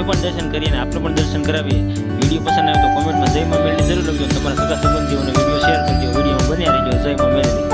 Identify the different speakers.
Speaker 1: અમે પણ દર્શન કરીએ અને આપણે પણ દર્શન કરાવીએ। વિડીયો પસંદ આવે તો કોમેન્ટમાં જય માં મેલડી જરૂર લખજો। તમારા સગા સંબંધીઓને વિડીયો શેર કરજો। વિડીયોમાં બન્યા રહેજો। જય માં મેલડી।